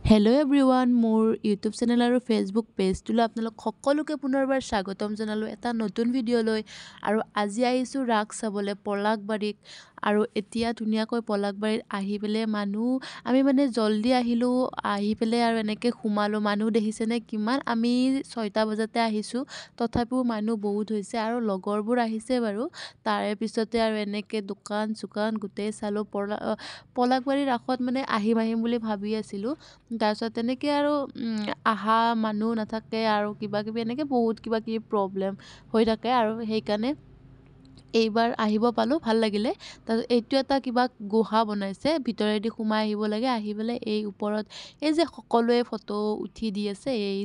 Hello' everyone, মোৰ YouTube channel আৰু Facebook পেজটোলৈ আপোনালোক সকলোকে পুনৰবাৰ স্বাগতম জনালোঁ এটা নতুন ভিডিঅ'লৈ। আৰু আজি আহিছোঁ ৰাস চাবলৈ পলাশবাৰীত। আৰু এতিয়া ধুনীয়াকৈ পলাশবাৰীত আহি পেলাই আমি মানে জল্দি আহিলোঁ, আহি পেলাই আৰু এনেকৈ সোমালোঁ। মানুহ দেখিছেনে কিমান? আমি 6টা বজাতে আহিছোঁ, তথাপিও মানুহ বহুত হৈছে আৰু লগৰবোৰ আহিছে বাৰু। তাৰে পিছতে আৰু এনেকৈ দোকান চোকান গোটেই চালোঁ। পলাশবাৰীৰ ৰাসত মানে আহিম বুলি ভাবি আছিলোঁ। তাৰপিছত তেনেকৈ আৰু অহা মানুহ নাথাকে আৰু কিবাকিবি এনেকৈ বহুত কিবাকিবি প্ৰব্লেম হৈ থাকে আৰু সেইকাৰণে এইবাৰ আহিব পালোঁ, ভাল লাগিলে। তাৰপিছত এইটো এটা কিবা গুহা বনাইছে, ভিতৰেদি সোমাই আহিব লাগে। আহি পেলাই এই ওপৰত এই যে সকলোৱে ফটো উঠি দি আছে, এই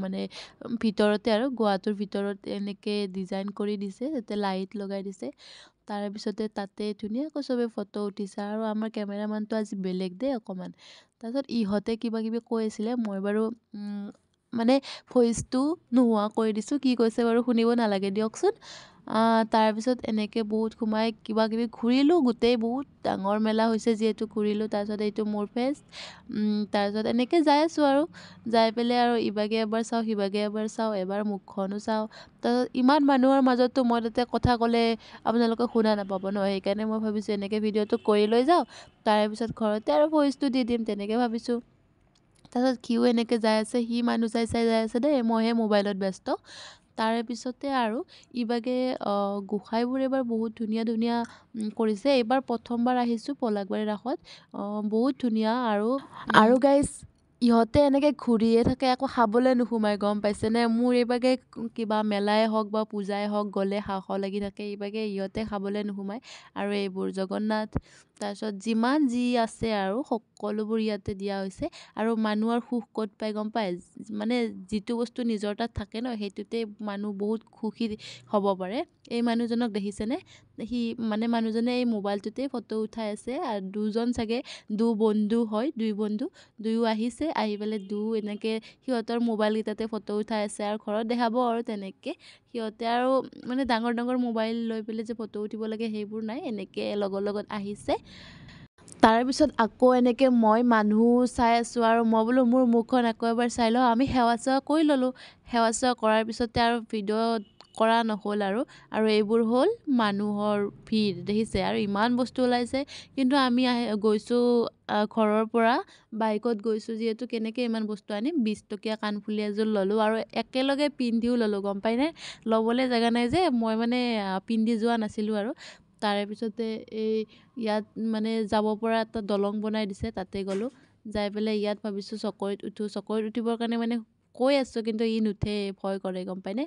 মানে ভিতৰতে আৰু গুহাটোৰ ভিতৰত এনেকৈ ডিজাইন কৰি দিছে, তাতে লাইট লগাই দিছে। তাৰে পিছতে তাতে ধুনীয়াকৈ চবে ফটো উঠিছে আৰু আমাৰ কেমেৰামেনটো আজি বেলেগ দেই অকণমান। তাৰপিছত ইহঁতে কিবাকিবি কৈ আছিলে, মই বাৰু মানে ভইচটো নোহোৱা কৰি দিছোঁ। কি কৈছে বাৰু শুনিব নালাগে দিয়কচোন। তাৰপিছত এনেকৈ বহুত সোমাই কিবাকিবি ঘূৰিলোঁ, গোটেই বহুত ডাঙৰ মেলা হৈছে যিহেতু ঘূৰিলোঁ। তাৰপিছত এইটো মোৰ ফেচ। তাৰপিছত এনেকৈ যাই আছোঁ আৰু যাই পেলাই আৰু ইভাগে এবাৰ চাওঁ, সিভাগে এবাৰ চাওঁ, এবাৰ মুখখনো চাওঁ। তাৰপিছত ইমান মানুহৰ মাজতো মই তাতে কথা ক'লে আপোনালোকে শুনা নাপাব ন, সেইকাৰণে মই ভাবিছোঁ এনেকৈ ভিডিঅ'টো কৰি লৈ যাওঁ, তাৰে পিছত ঘৰতে আৰু ভইচটো দি দিম, তেনেকৈ ভাবিছোঁ। তাৰপিছত সিও এনেকৈ যাই আছে, সি মানুহ চাই যাই আছে দেই, মইহে মোবাইলত ব্যস্ত। তাৰে পিছতে আৰু ইভাগে গোসাঁইবোৰ এইবাৰ বহুত ধুনীয়া ধুনীয়া কৰিছে। এইবাৰ প্ৰথমবাৰ আহিছোঁ পলাশবাৰী ৰাসত, বহুত ধুনীয়া। আৰু গাইজ ইহঁতে এনেকৈ ঘূৰিয়ে থাকে, একো খাবলৈ নোসোমাই, গম পাইছেনে? মোৰ এইভাগে কিবা মেলাই হওক বা পূজাই হওক গ'লে খাওঁ খাওঁ লাগি থাকে, এইভাগে ইহঁতে খাবলৈ নোসোমায়। আৰু এইবোৰ জগন্নাথ, তাৰপিছত যিমান যি আছে আৰু সকলোবোৰ ইয়াতে দিয়া হৈছে। আৰু মানুহৰ সুখ ক'ত পায় গম পায়? মানে যিটো বস্তু নিজৰ তাত থাকে ন, সেইটোতে মানুহ বহুত সুখী হ'ব পাৰে। এই মানুহজনক দেখিছেনে? মানুহজনে এই মোবাইলটোতে ফটো উঠাই আছে। আৰু দুজন চাগে বন্ধু হয়, দুই বন্ধু, দুয়ো আহিছে, আহি পেলাই এনেকৈ সিহঁতৰ মোবাইলকেইটাতে ফটো উঠাই আছে। আৰু ঘৰত দেখাব আৰু তেনেকৈ সিহঁতে আৰু মানে ডাঙৰ ডাঙৰ মোবাইল লৈ পেলাই যে ফটো উঠিব লাগে সেইবোৰ নাই, এনেকৈ লগৰ লগত আহিছে। তাৰে পিছত আকৌ এনেকৈ মই মানুহ চাই আছোঁ আৰু মই বোলো মোৰ মুখখন আকৌ এবাৰ চাই লওঁ। আমি সেৱা চেৱা কৰি ল'লোঁ, সেৱা চেৱা কৰাৰ পিছতে আৰু ভিডিঅ' কৰা নহ'ল আৰু এইবোৰ হ'ল মানুহৰ ভিৰ দেখিছে। আৰু ইমান বস্তু ওলাইছে, কিন্তু আমি গৈছোঁ ঘৰৰ পৰা বাইকত গৈছোঁ যিহেতু, কেনেকৈ ইমান বস্তু আনিম। 20 টকীয়া কাণফুলি এযোৰ ল'লোঁ আৰু একেলগে পিন্ধিও ল'লোঁ, গম পায়নে? ল'বলৈ জেগা নাই যে, মই মানে পিন্ধি যোৱা নাছিলোঁ আৰু। তাৰে পিছতে ইয়াত মানে যাব পৰা এটা দলং বনাই দিছে, তাতে গ'লোঁ। যাই পেলাই ইয়াত ভাবিছোঁ চকৰিত উঠোঁ। চকৰিত উঠিবৰ কাৰণে মানে কৈ আছোঁ, কিন্তু ই নুঠে, ভয় কৰে, গম পায়নে?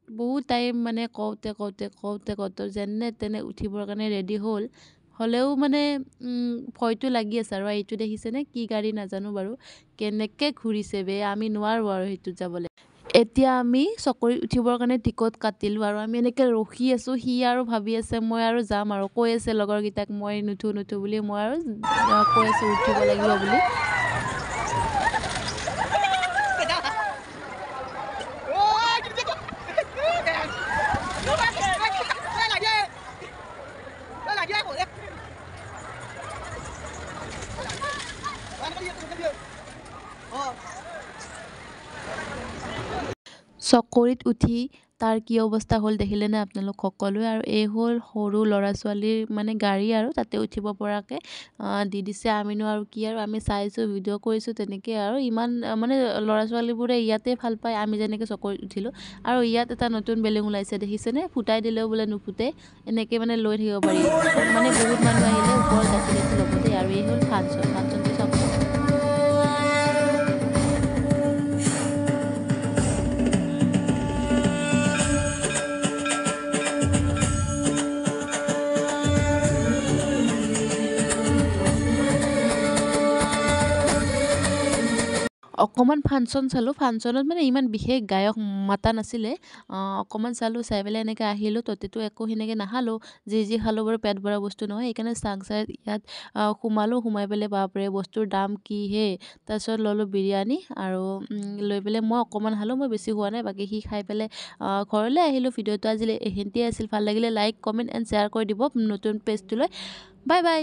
বহুত টাইম মানে কওঁতে যেনে তেনে উঠিবৰ কাৰণে ৰেডি হ'লেও মানে ভয়টো লাগি আছে। আৰু এইটো দেখিছেনে কি গাড়ী নাজানো বাৰু, কেনেকৈ ঘূৰিছে বে, আমি নোৱাৰোঁ আৰু সেইটোত যাবলৈ। এতিয়া আমি চকৰিত উঠিবৰ কাৰণে টিকট কাটিলোঁ আৰু আমি এনেকৈ ৰখি আছোঁ। সি আৰু ভাবি আছে মই আৰু যাম আৰু, কৈ আছে লগৰকেইটাক মই নুঠো বুলি। মই আৰু কৈ আছোঁ উঠিব লাগিব বুলি। চকৰিত উঠি তাৰ কি অৱস্থা হ'ল দেখিলেনে আপোনালোক সকলোৱে? আৰু এই হ'ল সৰু ল'ৰা ছোৱালীৰ মানে গাড়ী, আৰু তাতে উঠিব পৰাকৈ দি দিছে। আমিনো আৰু কি, আৰু আমি চাইছোঁ, ভিডিঅ' কৰিছোঁ, তেনেকৈ আৰু ইমান মানে ল'ৰা ছোৱালীবোৰে ইয়াতে ভাল পায়, আমি যেনেকৈ চকৰিত উঠিলোঁ। আৰু ইয়াত এটা নতুন বেলুন ওলাইছে দেখিছেনে? ফুটাই দিলেও বোলে নুফুটে, এনেকৈ মানে লৈ থাকিব পাৰি। মানে বহুত মানুহ আহিলে ওপৰত গাঁঠি ল'ব দেই। আৰু এই হ'ল ফাংচনটো চাওকচোন। অকণমান ফাংচন চালোঁ। ফাংচনত মানে ইমান বিশেষ গায়ক মাতা নাছিলে, অকণমান চালোঁ, চাই পেলাই এনেকৈ আহিলোঁ। ততেতো একো সেনেকৈ নাখালোঁ, যি খালোঁ বাৰু পেট ভৰা বস্তু নহয়, সেইকাৰণে চাই ইয়াত সোমাই পেলাই বাপৰে বস্তুৰ দাম কি হে। তাৰপিছত ল'লোঁ বিৰিয়ানী আৰু লৈ পেলাই মই অকণমান খালোঁ, মই বেছি খোৱা নাই। বাকী সি খাই পেলাই ঘৰলৈ আহিলোঁ। ভিডিঅ'টো আজিলৈ এইখিনিতে আছিল। ভাল লাগিলে লাইক, কমেণ্ট এণ্ড শ্বেয়াৰ কৰি দিব নতুন পেজটোলৈ। Bye bye.